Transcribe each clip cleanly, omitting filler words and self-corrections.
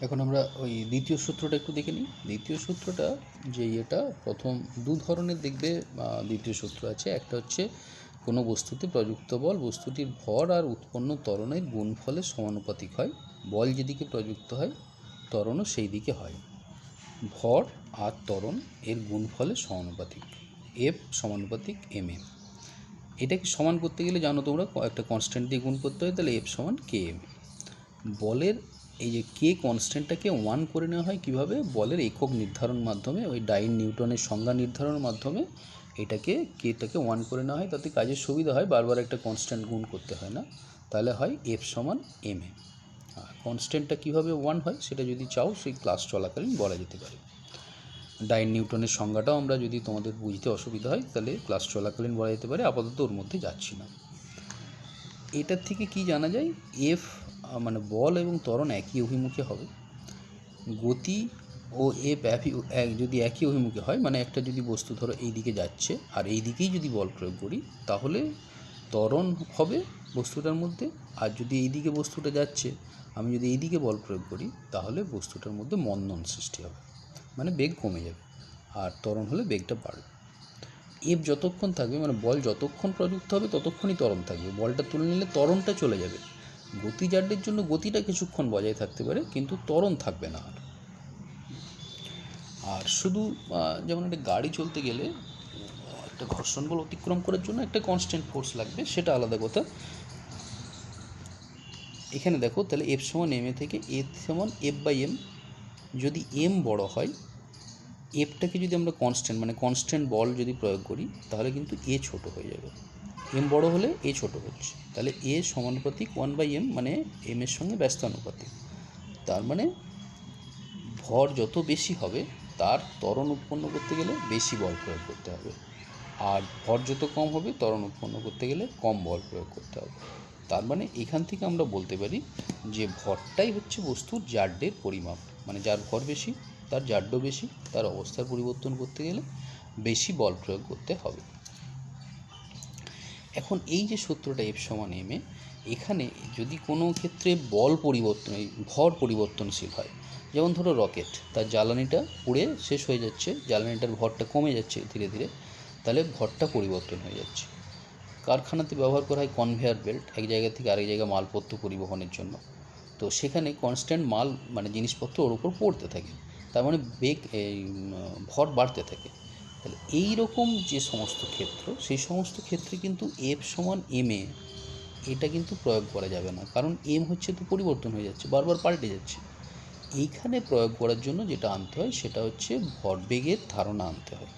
এখন আমরা ওই দ্বিতীয় সূত্রটা একটু দেখে নিই। দ্বিতীয় সূত্রটা যে এটা প্রথম দু ধরনের দেখবে দ্বিতীয় সূত্র আছে। একটা হচ্ছে কোনো বস্তুতে প্রযুক্ত বল বস্তুটির ভর আর উৎপন্ন ত্বরণের গুণফলের সমানুপাতিক হয়। বল যেদিকে প্রযুক্ত হয় ত্বরণও সেই দিকে হয়। ভর আর ত্বরণ এর গুণফলের সমানুপাতিক, এফ সমানুপাতিক এম এ। এটাকে সমান করতে গেলে জানো তোমরা একটা কনস্ট্যান্ট দিয়ে গুণ করতে হয়, তাহলে এফ সমান কে এম। বলের এই যে কে কনস্ট্যান্টটাকে 1 করে নেওয়া হয় কীভাবে, বলের একক নির্ধারণ মাধ্যমে, ওই ডাইন নিউটনের সংজ্ঞা নির্ধারণের মাধ্যমে এটাকে কেটাকে 1 করে নেওয়া হয়। তাতে কাজের সুবিধা হয়, বারবার একটা কনস্ট্যান্ট গুণ করতে হয় না। তাহলে হয় এফ সমান এম এ। আর কনস্ট্যান্টটা কীভাবে 1 হয় সেটা যদি চাও সেই ক্লাস চলাকালীন বলা যেতে পারে। ডাইন নিউটনের সংজ্ঞাটাও আমরা যদি তোমাদের বুঝতে অসুবিধা হয় তাহলে ক্লাস চলাকালীন বলা যেতে পারে, আপাতত ওর মধ্যে যাচ্ছি না। এটার থেকে কি জানা যায়, এফ মানে বল এবং ত্বরণ একই অভিমুখে হবে। গতি ও এফ যদি একই অভিমুখে হয়, মানে একটা যদি বস্তু ধরো এই দিকে যাচ্ছে আর এই দিকেই যদি বল প্রয়োগ করি তাহলে ত্বরণ হবে বস্তুটার মধ্যে। আর যদি এই দিকে বস্তুটা যাচ্ছে, আমি যদি এই দিকে বল প্রয়োগ করি তাহলে বস্তুটার মধ্যে মন্দন সৃষ্টি হবে, মানে বেগ কমে যাবে। আর ত্বরণ হলে বেগটা বাড়বে। এফ যতক্ষণ থাকবে, মানে বল যতক্ষণ প্রযুক্ত হবে ততক্ষণই ত্বরণ থাকবে। বলটা তুলে নিলে ত্বরণটা চলে যাবে। গতিজাড্যের জন্য গতিটা কিছুক্ষণ বজায় থাকতে পারে, কিন্তু ত্বরণ থাকবে না। আর শুধু যেমন একটা গাড়ি চলতে গেলে একটা ঘর্ষণ বল অতিক্রম করার জন্য একটা কনস্ট্যান্ট ফোর্স লাগবে, সেটা আলাদা কথা। এখানে দেখো তাহলে এফ সমান এম এ থেকে এফ সমান এফ বাই এম। যদি এম বড় হয়, এফটাকে যদি আমরা কনস্ট্যান্ট মানে কনস্ট্যান্ট বল যদি প্রয়োগ করি তাহলে কিন্তু এ ছোট হয়ে যাবে। এম বড় হলে এ ছোট হচ্ছে, তাহলে এ সমানুপাতিক 1/m, মানে এম এর সঙ্গে ব্যস্তানুপাতিক। তার মানে ভর যত বেশি হবে তার ত্বরণ উৎপন্ন করতে গেলে বেশি বল প্রয়োগ করতে হবে, আর ভর যত কম হবে ত্বরণ উৎপন্ন করতে গেলে কম বল প্রয়োগ করতে হবে। তার মানে এখান থেকে আমরা বলতে পারি যে ভরটাই হচ্ছে বস্তুর জাড্যের পরিমাপ, মানে যার ভর বেশি তার জাড্য বেশি, তার অবস্থার পরিবর্তন করতে গেলে বেশি বল প্রয়োগ করতে হবে। এখন এই যে সূত্রটা এফ সমান এম এ, এখানে যদি কোনো ক্ষেত্রে বল পরিবর্তন, ভর পরিবর্তনশীল হয়, যেমন ধরো রকেট, তার জ্বালানিটা পুড়ে শেষ হয়ে যাচ্ছে, জ্বালানিটার ভরটা কমে যাচ্ছে ধীরে ধীরে, তাহলে ভরটা পরিবর্তন হয়ে যাচ্ছে। কারখানাতে ব্যবহার করা হয় কনভেয়ার বেল্ট, এক জায়গা থেকে আরেক জায়গায় মালপত্র পরিবহনের জন্য। তো সেখানে কনস্ট্যান্ট মাল মানে জিনিসপত্র ওর উপর পড়তে থাকে, তার মানে বেগ ভর বাড়তে থাকে। তাহলে এই রকম যে সমস্ত ক্ষেত্র, সেই সমস্ত ক্ষেত্রে কিন্তু এফ সমান এম এ এটা কিন্তু প্রয়োগ করা যাবে না, কারণ এম হচ্ছে তো পরিবর্তন হয়ে যাচ্ছে, বারবার পাল্টে যাচ্ছে। এইখানে প্রয়োগ করার জন্য যেটা আনতে হয় সেটা হচ্ছে ভরবেগের ধারণা আনতে হয়।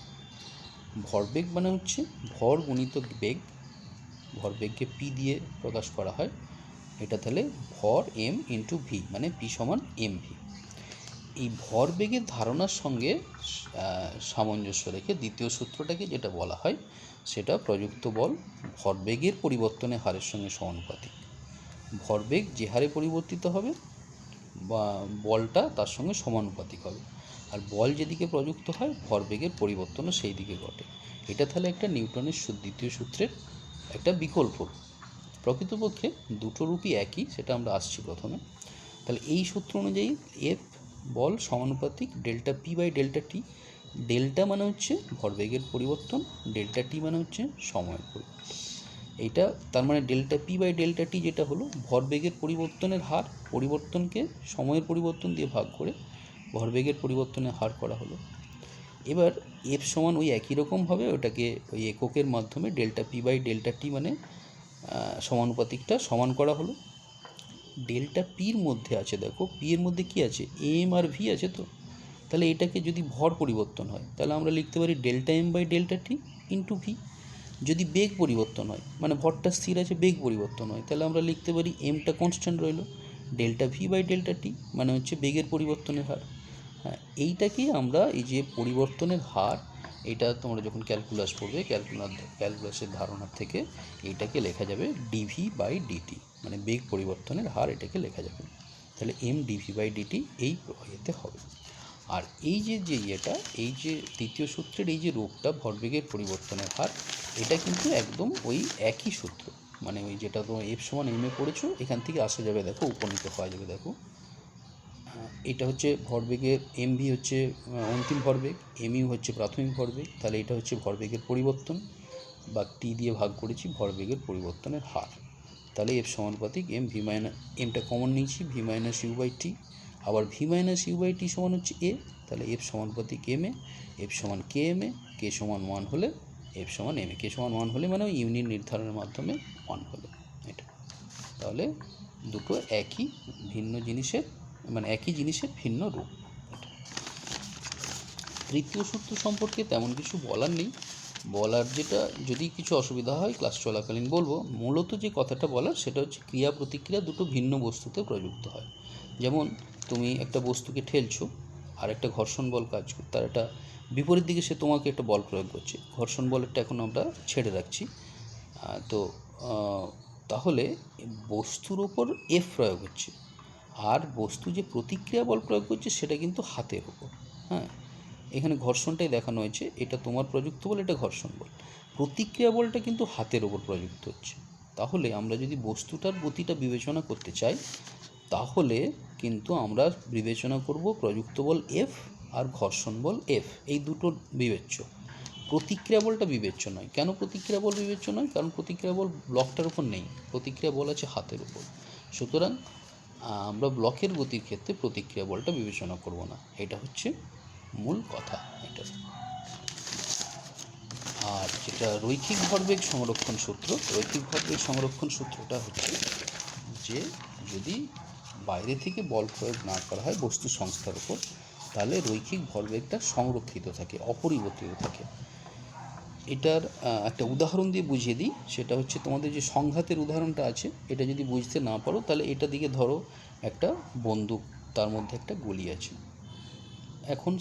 ভরবেগ মানে হচ্ছে ভর গুণিত বেগ, ভরবেগকে পি দিয়ে প্রকাশ করা হয়। এটা তাহলে ভর এম ইন্টু ভি, মানে পি সমান এম ভি। এই ভরবেগের ধারণার সঙ্গে সামঞ্জস্য রেখে দ্বিতীয় সূত্রটাকে যেটা বলা হয় সেটা প্রযুক্ত বল ভরবেগের পরিবর্তনের হারের সঙ্গে সমানুপাতিক। ভরবেগ যে হারে পরিবর্তিত হবে বা বলটা তার সঙ্গে সমানুপাতিক হবে, আর বল যেদিকে প্রযুক্ত হয় ভরবেগের পরিবর্তনও সেই দিকে ঘটে। এটা তাহলে একটা নিউটনের দ্বিতীয় সূত্রের একটা বিকল্প। প্রকৃতপক্ষে দুটো রূপই একই, সেটা আমরা আসছি প্রথমে। তাহলে এই সূত্র অনুযায়ী এফ বল সমানুপাতিক delta P by delta T. Delta মানে হচ্ছে ভরবেগের পরিবর্তন, ডেল্টা টি মানে হচ্ছে সময়ের পরিবর্তন। এইটা তার মানে ডেল্টা পি বাই ডেল্টা টি যেটা হলো ভরবেগের পরিবর্তনের হার, পরিবর্তনকে সময়ের পরিবর্তন দিয়ে ভাগ করে ভরবেগের পরিবর্তনের হার করা হলো। এবার এফ সমান ওই একই রকমভাবে ওটাকে ওই এককের মাধ্যমে ডেল্টা পি বাই ডেল্টা টি মানে সমানুপাতিকটা সমান করা হলো। ডেল্টা পির মধ্যে আছে, দেখো পি এর মধ্যে কি আছে, এম আর ভি আছে। তো তাহলে এটাকে যদি ভর পরিবর্তন হয় তাহলে আমরা লিখতে পারি delta M by delta T into V. যদি বেগ পরিবর্তন হয়, মানে ভরটা স্থির আছে বেগ পরিবর্তন হয়, তাহলে আমরা লিখতে পারি এমটা কনস্ট্যান্ট রইল, ডেল্টা ভি বাই ডেল্টা টি মানে হচ্ছে বেগের পরিবর্তনের হার। হ্যাঁ, এইটাকেই আমরা এই যে পরিবর্তনের হার, এটা তোমরা যখন ক্যালকুলাস পড়বে ক্যালকুলাসের ধারণা থেকে এইটাকে লেখা যাবে ডিভি বাই ডিটি, মানে বেগ পরিবর্তনের হার এটাকে লেখা যাবে। তাহলে এম ডিভি বাই ডিটি এই ইয়েতে হবে। আর এই যে ইয়েটা, এই যে দ্বিতীয় সূত্রের এই যে রূপটা ভরবেগের পরিবর্তনের হার, এটা কিন্তু একদম ওই একই সূত্র, মানে ওই যেটা তোমার এফ সমান এম এ পড়েছো এখান থেকে আসা যাবে, দেখো উপনীত হওয়া যাবে। দেখো এটা হচ্ছে ভরবেগের এমভি হচ্ছে অন্তিম ভরবেগ, এমইউ হচ্ছে প্রাথমিক ভরবেগ, তাহলে এটা হচ্ছে ভরবেগের পরিবর্তন বা টি দিয়ে ভাগ করেছি ভরবেগের পরিবর্তনের হার। তাহলে এফ সমানুপাতিক এম ভি মাইনাস, এমটা কমন নিয়েছি, V minus you by T, আবার V minus you by T সমান হচ্ছে এ, তাহলে এফ সমানুপাতিক এম এ, এফ সমান কে এম এ, কে সমান 1 হলে এফ সমান এম এ, কে সমান 1 হলে মানে ওই ইউনিট নির্ধারণের মাধ্যমে 1 হলে এটা। তাহলে দুটো একই ভিন্ন জিনিসের, মানে একই জিনিসের ভিন্ন রূপ। তৃতীয় সূত্র সম্পর্কে তেমন কিছু বলার নেই, বলার যেটা যদি কিছু অসুবিধা হয় ক্লাস চলাকালীন বলবো। মূলত যে কথাটা বলার সেটা হচ্ছে ক্রিয়া প্রতিক্রিয়া দুটো ভিন্ন বস্তুতে প্রযুক্ত হয়। যেমন তুমি একটা বস্তুকে ঠেলছো আর একটা ঘর্ষণ বল কাজ করছে, তার একটা বিপরীত দিকে সে তোমাকে একটা বল প্রয়োগ করছে, ঘর্ষণ বলেরটা এখন আমরা ছেড়ে রাখছি। তো তাহলে বস্তুর ওপর এফ প্রয়োগ হচ্ছে, আর বস্তু যে প্রতিক্রিয়া বল প্রয়োগ করছে সেটা কিন্তু হাতের ওপর। হ্যাঁ, এখানে ঘর্ষণটাই দেখানো হয়েছে, এটা তোমার প্রযুক্ত বল, এটা ঘর্ষণ বল, প্রতিক্রিয়া বলটা কিন্তু হাতের ওপর প্রযুক্ত হচ্ছে। তাহলে আমরা যদি বস্তুটার গতিটা বিবেচনা করতে চাই তাহলে কিন্তু আমরা বিবেচনা করব প্রযুক্ত বল এফ আর ঘর্ষণ বল এফ, এই দুটো বিবেচ্য। প্রতিক্রিয়া বলটা বিবেচ্য নয়। কেন প্রতিক্রিয়া বল বিবেচ্য নয়? কারণ প্রতিক্রিয়া বল ব্লকটার উপর নেই, প্রতিক্রিয়া বল আছে হাতের উপর। সুতরাং আমরা ব্লকের গতির ক্ষেত্রে প্রতিক্রিয়া বলটা বিবেচনা করব না, এটা হচ্ছে মূল কথা এটা। আর যেটা রৈখিক ভরবেগ সংরক্ষণ সূত্র, রৈখিক ভরবেগ সংরক্ষণ সূত্রটা হচ্ছে যে যদি বাইরে থেকে বল প্রয়োগ না করা হয় বস্তু সংস্থার উপর, তাহলে রৈখিক ভরবেগটা সংরক্ষিত থাকে, অপরিবর্তিত থাকে। এটার একটা উদাহরণ দিয়ে বুঝিয়ে দিই, সেটা হচ্ছে তোমাদের যে সংঘাতের উদাহরণটা আছে, এটা যদি বুঝতে না পারো তাহলে এটা দিকে ধরো একটা বন্দুক, তার মধ্যে একটা গুলি আছে, এখন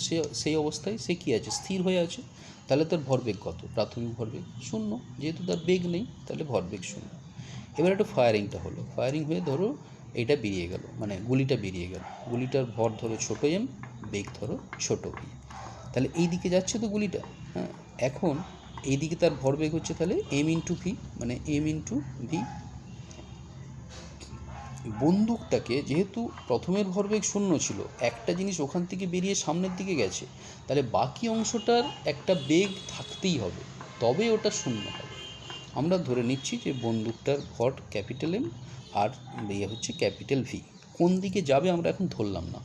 সেই অবস্থায় সে কী আছে, স্থির হয়ে আছে, তাহলে তার ভরবেগ কত? প্রাথমিক ভরবেগ 0, যেহেতু তার বেগ নেই তাহলে ভরবেগ 0। এবার একটা ফায়ারিংটা হলো, ফায়ারিং হয়ে ধরো এটা বেরিয়ে গেল, মানে গুলিটা বেরিয়ে গেল, গুলিটার ভর ধরো ছোটো এম, বেগ ধরো ছোটো ভি, তাহলে এই দিকে যাচ্ছে তো গুলিটা। হ্যাঁ, এখন এই দিকে তার ভরবেগ হচ্ছে তাহলে এম ইন্টু ভি, মানে এম ইন্টু ভি। বন্দুকটাকে যেহেতু প্রথমের ভরবেগ 0 ছিল, একটা জিনিস ওখান থেকে বেরিয়ে সামনের দিকে গেছে, তাহলে বাকি অংশটার একটা বেগ থাকতেই হবে, তবে ওটা 0 হবে। আমরা ধরে নিচ্ছি যে বন্দুকটার ভর ক্যাপিটাল এম আর ইয়ে হচ্ছে ক্যাপিটাল ভি, কোন দিকে যাবে আমরা এখন ধরলাম না,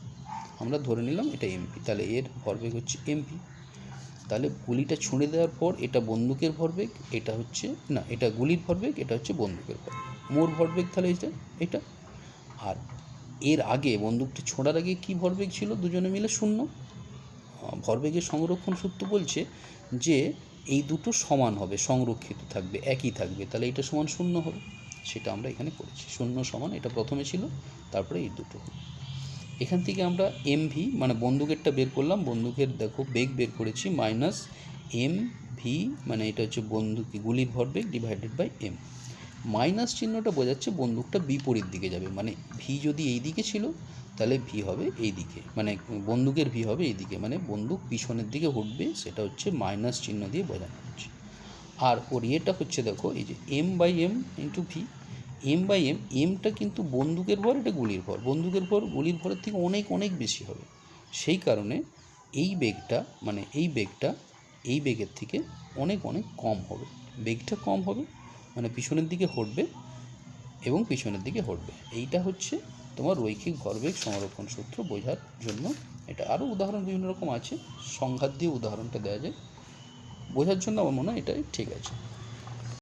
আমরা ধরে নিলাম এটা এমভি, তাহলে এর ভরবেগ হচ্ছে এমভি। তাহলে গুলিটা ছুঁড়ে দেওয়ার পর এটা বন্দুকের ভরবেগ, এটা হচ্ছে না, এটা গুলির ভরবেগ, এটা হচ্ছে বন্দুকের ভরবেগ, মোর ভরবেগ তাহলে এটা। আর এর আগে বন্দুকটি ছোঁড়ার আগে কী ভরবেগ ছিল? দুজনে মিলে 0। ভরবেগের সংরক্ষণ সূত্র বলছে যে এই দুটো সমান হবে, সংরক্ষিত থাকবে, একই থাকবে, তাহলে এটা সমান 0 হবে, সেটা আমরা এখানে করেছি। 0 সমান এটা প্রথমে ছিল, তারপরে এই দুটো। এখান থেকে আমরা এমভি মানে বন্দুকেরটা বের করলাম, বন্দুকের দেখো বেগ বের করেছি মাইনাস এম ভি, মানে এটা হচ্ছে গুলির ভরবেগ ডিভাইডেড বাই এম। মাইনাস চিহ্নটা বোঝাচ্ছে বন্দুকটা বিপরীত দিকে যাবে, মানে ভি যদি এই দিকে ছিল তাহলে ভি হবে এই দিকে, মানে বন্দুকের ভি হবে এই দিকে, মানে বন্দুক পিছনের দিকে উঠবে, সেটা হচ্ছে মাইনাস চিহ্ন দিয়ে বোঝানো হচ্ছে। আর ওর ইয়েটা হচ্ছে দেখো এই যে M by M into V, M by M, এমটা কিন্তু বন্দুকের ভর, এটা গুলির ভর, বন্দুকের ভর গুলির ভরের থেকে অনেক অনেক বেশি হবে, সেই কারণে এই বেগটা মানে এই বেগটা এই বেগের থেকে অনেক অনেক কম হবে, বেগটা কম হবে, মানে পিছনের দিকে হটবে এবং পিছনের দিকে হটবে। এইটা হচ্ছে তোমার রৈখিক ভরবেগ সংরক্ষণ সূত্র বোঝার জন্য এটা। আরও উদাহরণ বিভিন্ন রকম আছে, সংঘাত দিয়ে উদাহরণটা দেওয়া যায়, বোঝার জন্য আমার মনে হয় এটাই ঠিক আছে।